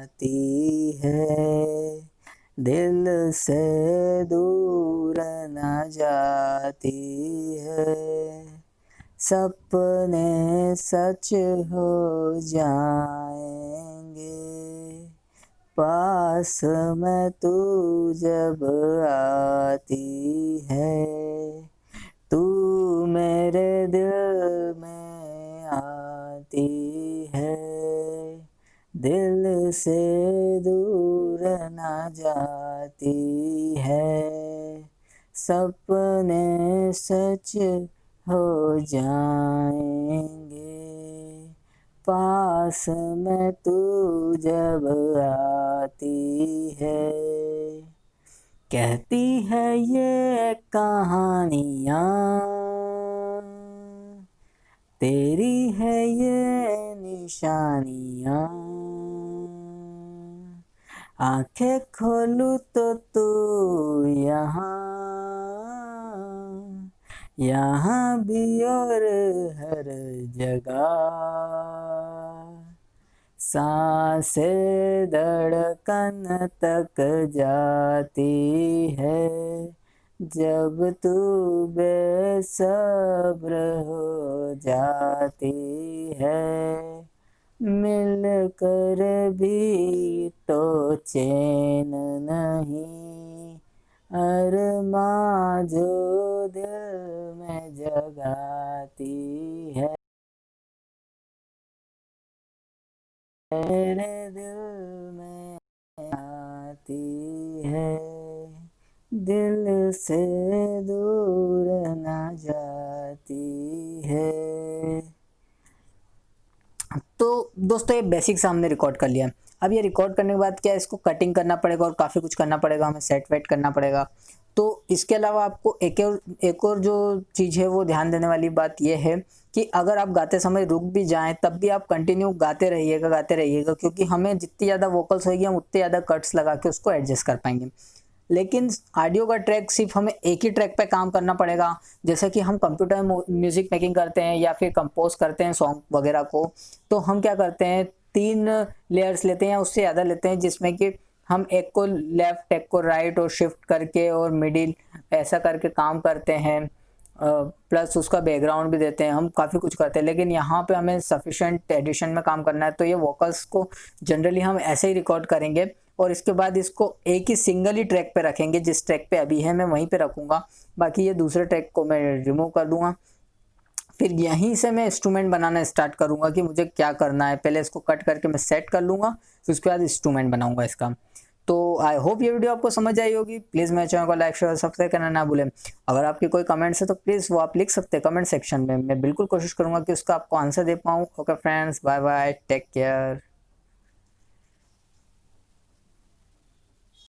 आती है, दिल से दूर न जाती है, सपने सच हो जाएंगे, पास में तू जब आती है, तू मेरे दिल में आती है, दिल से दूर न जाती है, सपने सच हो जाएंगे, पास में तू जब आती है। कहती है ये कहानियाँ, तेरी है ये निशानियाँ, आंखें खोलूं तो तू यहाँ भी और हर जगह, सांसें धड़कन तक जाती है, जब तू बेसब्र हो जाती है, मिल कर भी तो चैन नहीं, अरमां जो दिल में जगाती है, मेरे दिल में आती है, दिल से दूर न जाती है। तो दोस्तों ये बेसिक्स हमने रिकॉर्ड कर लिया। अब ये रिकॉर्ड करने के बाद क्या इसको कटिंग करना पड़ेगा और काफ़ी कुछ करना पड़ेगा, हमें सेट वेट करना पड़ेगा। तो इसके अलावा आपको एक और जो चीज़ है वो ध्यान देने वाली बात ये है कि अगर आप गाते समय रुक भी जाएं तब भी आप कंटिन्यू गाते रहिएगा, क्योंकि हमें जितनी ज़्यादा वोकल्स होगी हम उतने ज़्यादा कट्स लगा के उसको एडजस्ट कर पाएंगे। लेकिन ऑडियो का ट्रैक सिर्फ हमें एक ही ट्रैक पे काम करना पड़ेगा। जैसे कि हम कंप्यूटर म्यूजिक मेकिंग करते हैं या फिर कंपोज करते हैं सॉन्ग वगैरह को, तो हम क्या करते हैं 3 लेयर्स लेते हैं या उससे ज़्यादा लेते हैं, जिसमें कि हम एक को लेफ्ट एक को राइट और शिफ्ट करके और मिडिल ऐसा करके काम करते हैं, प्लस उसका बैकग्राउंड भी देते हैं, हम काफ़ी कुछ करते हैं। लेकिन यहाँ पे हमें सफिशेंट एडिशन में काम करना है, तो ये वोकल्स को जनरली हम ऐसे ही रिकॉर्ड करेंगे और इसके बाद इसको एक ही सिंगल ही ट्रैक पे रखेंगे। जिस ट्रैक पे अभी है मैं वहीं पे रखूँगा, बाकी ये दूसरे ट्रैक को मैं रिमूव कर दूँगा। फिर यहीं से मैं इंस्ट्रूमेंट बनाना स्टार्ट करूँगा कि मुझे क्या करना है। पहले इसको कट करके मैं सेट कर लूँगा, फिर उसके बाद इंस्ट्रूमेंट बनाऊँगा इसका। तो आई होप ये वीडियो आपको समझ आई होगी। प्लीज़ मेरे चैनल को लाइक शेयर सब्सक्राइब करना ना भूलें। अगर आपके कोई कमेंट्स है तो प्लीज़ वो आप लिख सकते हैं कमेंट सेक्शन में, मैं बिल्कुल कोशिश करूँगा कि उसका आपको आंसर दे पाऊँ। Okay friends, bye bye, take care.